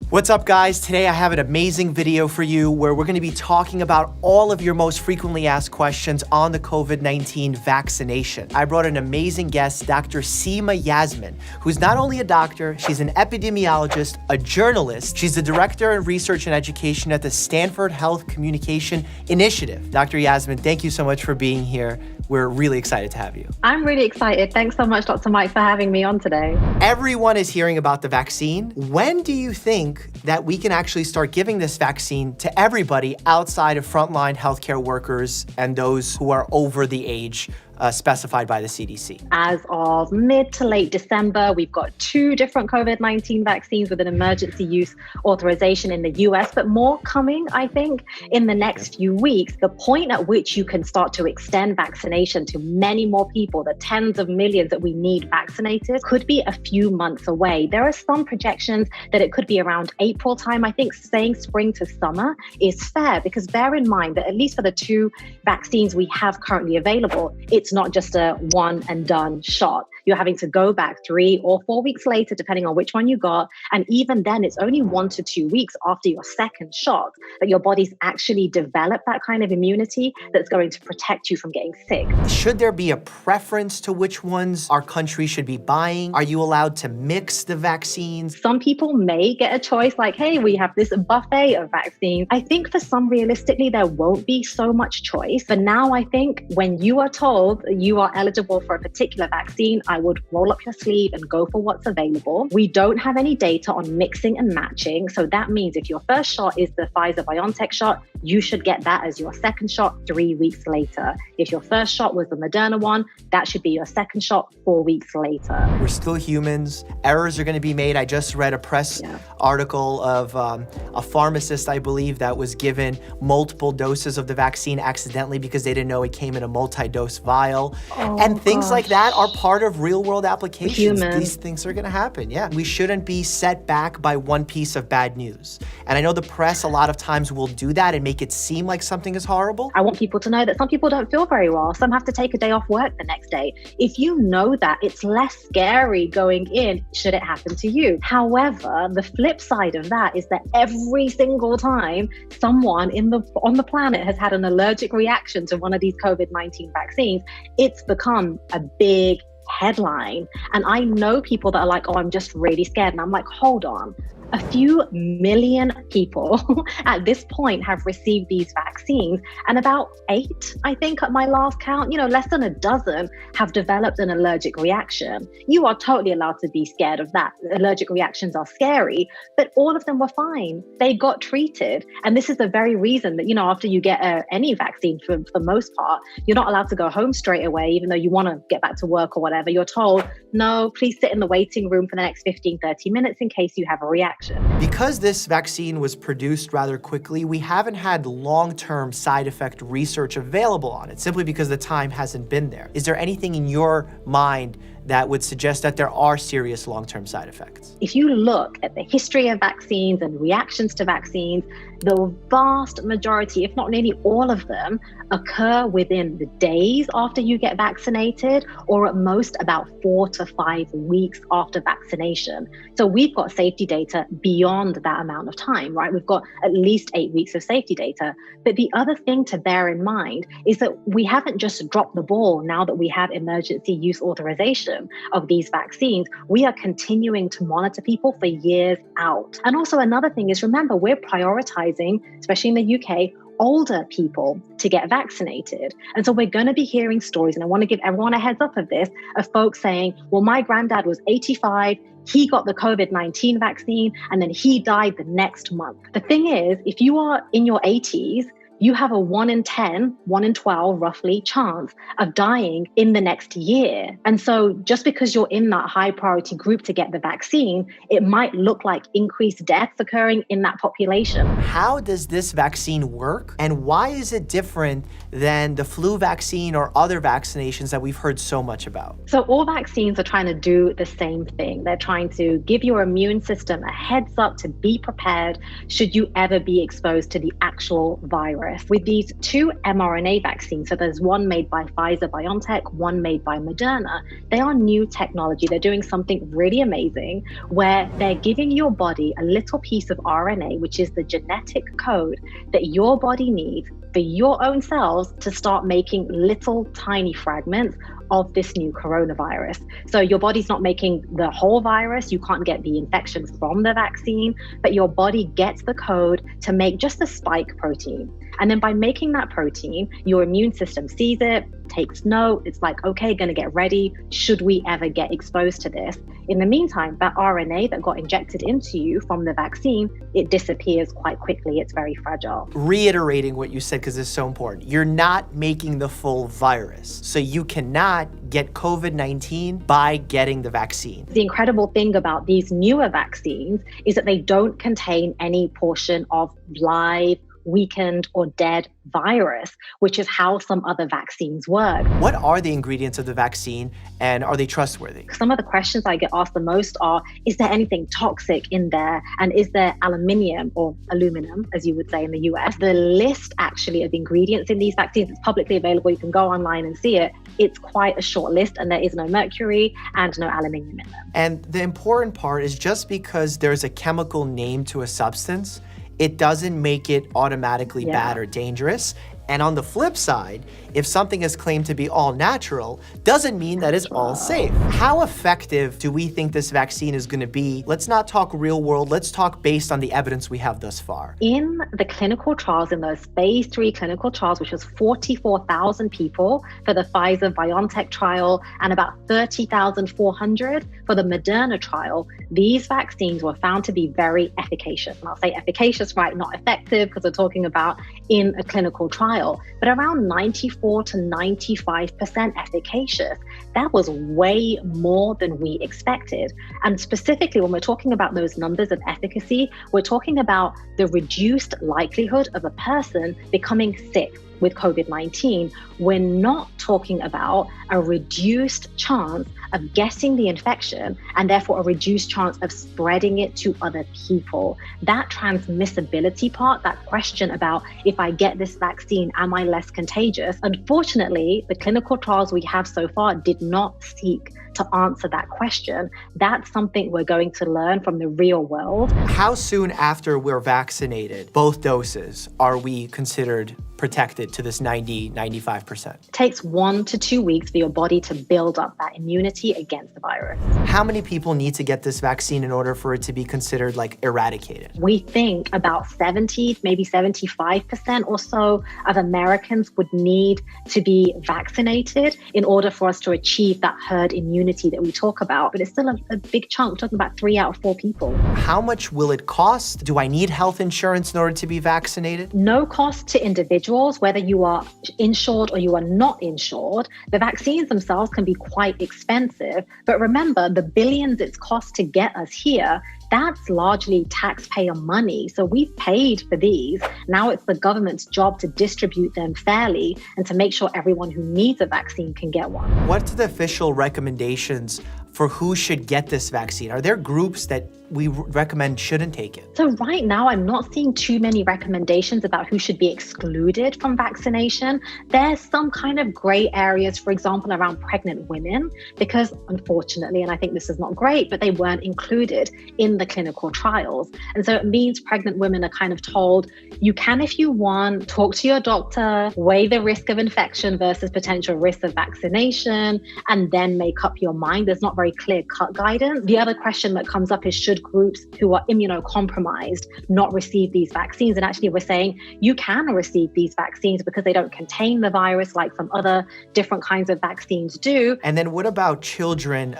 What's up, guys? Today I have an amazing video for you where we're going to be talking about all of your most frequently asked questions on the COVID-19 vaccination. I brought an amazing guest, Dr.semaa Yasmin, who's not only a doctor, she's an epidemiologist, a journalist. She's the director of research and education at the Stanford Health Communication Initiative. Dr. Yasmin, thank you so much for being here. We're really excited to have you. I'm really excited. Thanks so much, Dr. Mike, for having me on today. Everyone is hearing about the vaccine. When do you think that we can actually start giving this vaccine to everybody outside of frontline healthcare workers and those who are over the age specified by the CDC? As of mid to late December, we've got 2 different COVID-19 vaccines with an emergency use authorization in the US, but more coming, I think, in the next few weeks. The point at which you can start to extend vaccination to many more people, the tens of millions that we need vaccinated, could be a few months away. There are some projections that it could be around April time. I think saying spring to summer is fair because bear in mind that at least for the 2 vaccines we have currently available, it's not just a one and done shot. You're having to go back 3 or 4 weeks later, depending on which one you got. And even then, it's only 1 to 2 weeks after your second shot that your body's actually developed that kind of immunity that's going to protect you from getting sick. Should there be a preference to which ones our country should be buying? Are you allowed to mix the vaccines? Some people may get a choice like, hey, we have this buffet of vaccines. I think for some, realistically, there won't be so much choice. But now I think when you are told you are eligible for a particular vaccine, I would roll up your sleeve and go for what's available. We don't have any data on mixing and matching. So that means if your first shot is the Pfizer-BioNTech shot, you should get that as your second shot 3 weeks later. If your first shot was the Moderna one, that should be your second shot 4 weeks later. We're still humans. Errors are going to be made. I just read a press article of a pharmacist, I believe, that was given multiple doses of the vaccine accidentally because they didn't know it came in a multi-dose vial. And things like that are part of real-world applications. These things are going to happen. Yeah, we shouldn't be set back by one piece of bad news. And I know the press a lot of times will do that and make it seem like something is horrible. I want people to know that some people don't feel very well. Some have to take a day off work the next day. If you know that, it's less scary going in should it happen to you. However, the flip side of that is that every single time someone on the planet has had an allergic reaction to one of these COVID-19 vaccines, it's become a big headline. And I know people that are like, oh, I'm just really scared. And I'm like, hold on. A few million people at this point have received these vaccines, and about 8, I think at my last count, less than a dozen have developed an allergic reaction. You are totally allowed to be scared of that. Allergic reactions are scary, but all of them were fine. They got treated. And this is the very reason that, after you get any vaccine, for the most part, you're not allowed to go home straight away, even though you want to get back to work or whatever. You're told, no, please sit in the waiting room for the next 15, 30 minutes in case you have a reaction. Because this vaccine was produced rather quickly, we haven't had long-term side effect research available on it, simply because the time hasn't been there. Is there anything in your mind that would suggest that there are serious long-term side effects? If you look at the history of vaccines and reactions to vaccines, the vast majority, if not nearly all of them, occur within the days after you get vaccinated, or at most about 4 to 5 weeks after vaccination. So we've got safety data beyond that amount of time, right? We've got at least 8 weeks of safety data. But the other thing to bear in mind is that we haven't just dropped the ball now that we have emergency use authorization of these vaccines. We are continuing to monitor people for years out. And also another thing is, remember, we're prioritizing, especially in the UK, older people to get vaccinated. And so we're going to be hearing stories, and I want to give everyone a heads up of this, of folks saying, well, my granddad was 85, he got the COVID-19 vaccine, and then he died the next month. The thing is, if you are in your 80s, you have a 1 in 10, 1 in 12, roughly, chance of dying in the next year. And so just because you're in that high priority group to get the vaccine, it might look like increased deaths occurring in that population. How does this vaccine work? And why is it different than the flu vaccine or other vaccinations that we've heard so much about? So all vaccines are trying to do the same thing. They're trying to give your immune system a heads up to be prepared should you ever be exposed to the actual virus. coronavirus with these two mRNA vaccines. So there's one made by Pfizer-BioNTech, one made by Moderna. They are new technology. They're doing something really amazing where they're giving your body a little piece of RNA, which is the genetic code that your body needs for your own cells to start making little tiny fragments of this new coronavirus. So your body's not making the whole virus. You can't get the infection from the vaccine, but your body gets the code to make just the spike protein. And then by making that protein, your immune system sees it, takes note. It's like, okay, going to get ready. Should we ever get exposed to this? In the meantime, that RNA that got injected into you from the vaccine, it disappears quite quickly. It's very fragile. Reiterating what you said, because it's so important. You're not making the full virus. So you cannot get COVID-19 by getting the vaccine. The incredible thing about these newer vaccines is that they don't contain any portion of live, weakened, or dead virus, which is how some other vaccines work. What are the ingredients of the vaccine, and are they trustworthy? Some of the questions I get asked the most are, is there anything toxic in there? And is there aluminium, or aluminum, as you would say in the US? The list actually of ingredients in these vaccines is publicly available. You can go online and see it. It's quite a short list, and there is no mercury and no aluminium in them. And the important part is just because there's a chemical name to a substance, it doesn't make it automatically bad or dangerous. And on the flip side, if something is claimed to be all natural, doesn't mean that it's all safe. How effective do we think this vaccine is going to be? Let's not talk real world. Let's talk based on the evidence we have thus far. In the clinical trials, in those phase 3 clinical trials, which was 44,000 people for the Pfizer-BioNTech trial and about 30,400 for the Moderna trial, these vaccines were found to be very efficacious. And I'll say efficacious, right, not effective, because we're talking about in a clinical trial, but around 94 to 95% efficacious. That was way more than we expected. And specifically, when we're talking about those numbers of efficacy, we're talking about the reduced likelihood of a person becoming sick with COVID-19. We're not talking about a reduced chance of getting the infection and therefore a reduced chance of spreading it to other people. That transmissibility part, that question about if I get this vaccine, am I less contagious? Unfortunately, the clinical trials we have so far did not seek to answer that question. That's something we're going to learn from the real world. How soon after we're vaccinated, both doses, are we considered protected to this 90-95%? It takes 1 to 2 weeks for your body to build up that immunity against the virus. How many people need to get this vaccine in order for it to be considered like eradicated? We think about 70, maybe 75% or so of Americans would need to be vaccinated in order for us to achieve that herd immunity that we talk about. But it's still a big chunk. We're talking about 3 out of 4 people. How much will it cost? Do I need health insurance in order to be vaccinated? No cost to individuals, whether you are insured or you are not insured. The vaccines themselves can be quite expensive. But remember, the billions it's cost to get us here, that's largely taxpayer money. So we've paid for these. Now it's the government's job to distribute them fairly and to make sure everyone who needs a vaccine can get one. What's the official recommendations for who should get this vaccine? Are there groups that we recommend shouldn't take it? So right now, I'm not seeing too many recommendations about who should be excluded from vaccination. There's some kind of gray areas, for example, around pregnant women, because unfortunately, and I think this is not great, but they weren't included in the clinical trials. And so it means pregnant women are kind of told, you can, if you want, talk to your doctor, weigh the risk of infection versus potential risk of vaccination, and then make up your mind. There's not very clear-cut guidance. The other question that comes up is, should groups who are immunocompromised not receive these vaccines? And actually, we're saying you can receive these vaccines because they don't contain the virus like some other different kinds of vaccines do. And then what about children?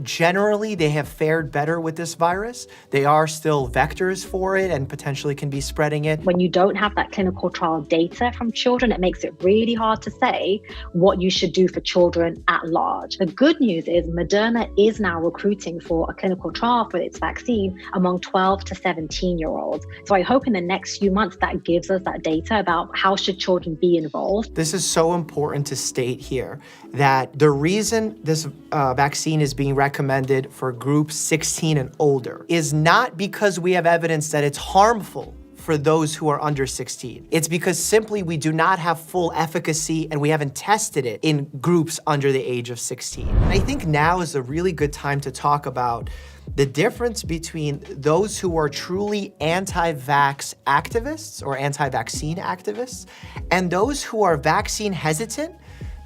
Generally, they have fared better with this virus. They are still vectors for it and potentially can be spreading it. When you don't have that clinical trial data from children, it makes it really hard to say what you should do for children at large. The good news is Moderna is now recruiting for a clinical trial for its vaccine among 12 to 17-year-olds. So I hope in the next few months that gives us that data about how should children be involved. This is so important to state here that the reason this vaccine is being recommended for groups 16 and older is not because we have evidence that it's harmful for those who are under 16. It's because simply we do not have full efficacy and we haven't tested it in groups under the age of 16. And I think now is a really good time to talk about the difference between those who are truly anti-vax activists or anti-vaccine activists and those who are vaccine hesitant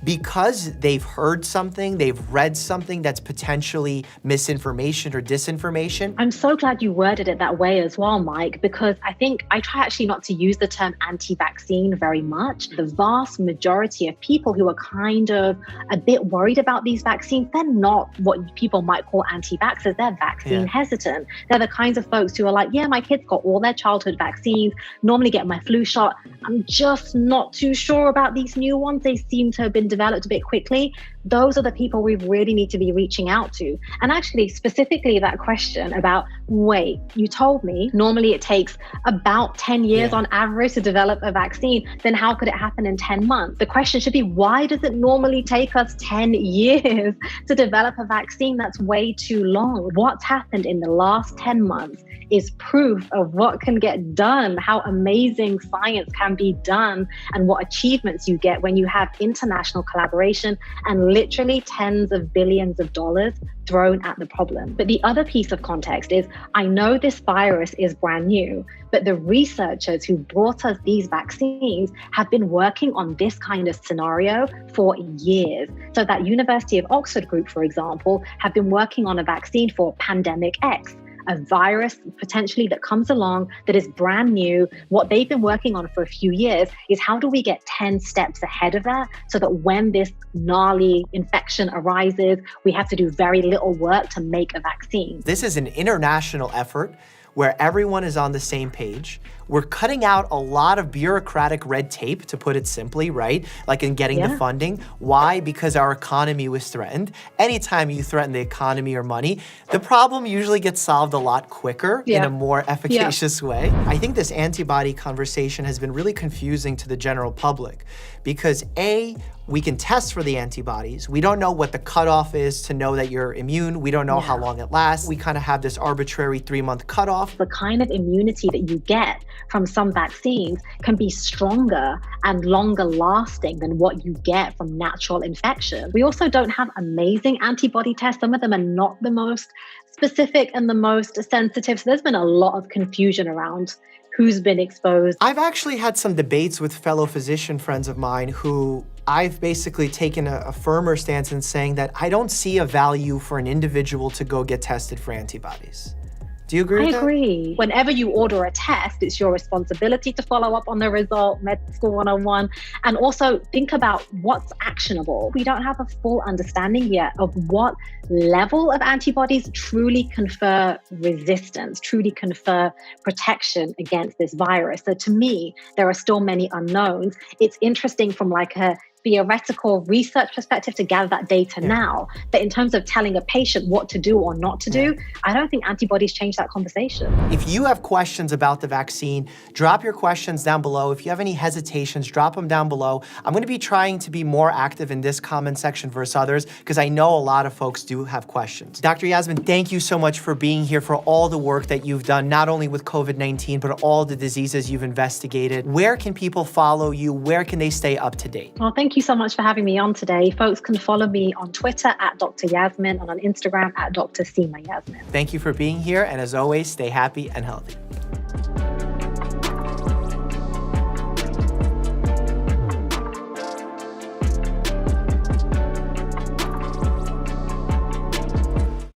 because they've heard something, they've read something that's potentially misinformation or disinformation. I'm so glad you worded it that way as well, Mike, because I think I try actually not to use the term anti-vaccine very much. The vast majority of people who are kind of a bit worried about these vaccines, they're not what people might call anti-vaxxers, they're vaccine hesitant. They're the kinds of folks who are like, yeah, my kids got all their childhood vaccines, normally get my flu shot. I'm just not too sure about these new ones. They seem to have been developed a bit quickly. Those are the people we really need to be reaching out to. And actually, specifically that question about, wait, you told me normally it takes about 10 years on average to develop a vaccine, then how could it happen in 10 months? The question should be, why does it normally take us 10 years to develop a vaccine? That's way too long. What's happened in the last 10 months is proof of what can get done, how amazing science can be done, and what achievements you get when you have international collaboration and literally tens of billions of dollars thrown at the problem. But the other piece of context is, I know this virus is brand new, but the researchers who brought us these vaccines have been working on this kind of scenario for years. So that University of Oxford group, for example, have been working on a vaccine for pandemic X, a virus potentially that comes along that is brand new. What they've been working on for a few years is how do we get 10 steps ahead of that so that when this gnarly infection arises, we have to do very little work to make a vaccine. This is an international effort where everyone is on the same page. We're cutting out a lot of bureaucratic red tape, to put it simply, right? Like in getting the funding. Why? Because our economy was threatened. Anytime you threaten the economy or money, the problem usually gets solved a lot quicker in a more efficacious way. I think this antibody conversation has been really confusing to the general public because A, we can test for the antibodies. We don't know what the cutoff is to know that you're immune. We don't know how long it lasts. We kind of have this arbitrary 3-month cutoff. The kind of immunity that you get from some vaccines can be stronger and longer lasting than what you get from natural infection. We also don't have amazing antibody tests. Some of them are not the most specific and the most sensitive. So there's been a lot of confusion around who's been exposed. I've actually had some debates with fellow physician friends of mine who I've basically taken a firmer stance in saying that I don't see a value for an individual to go get tested for antibodies. Do you agree with that? I agree. Whenever you order a test, it's your responsibility to follow up on the result, med school 101, and also think about what's actionable. We don't have a full understanding yet of what level of antibodies truly confer resistance, truly confer protection against this virus. So to me, there are still many unknowns. It's interesting from like a theoretical research perspective to gather that data now. But in terms of telling a patient what to do or not to do, I don't think antibodies change that conversation. If you have questions about the vaccine, drop your questions down below. If you have any hesitations, drop them down below. I'm going to be trying to be more active in this comment section versus others because I know a lot of folks do have questions. Dr. Yasmin, thank you so much for being here, for all the work that you've done, not only with COVID-19, but all the diseases you've investigated. Where can people follow you? Where can they stay up to date? Well, thank you so much for having me on today. Folks can follow me on Twitter at Dr. Yasmin and on Instagram at Dr.semaa Yasmin. Thank you for being here. And as always, stay happy and healthy.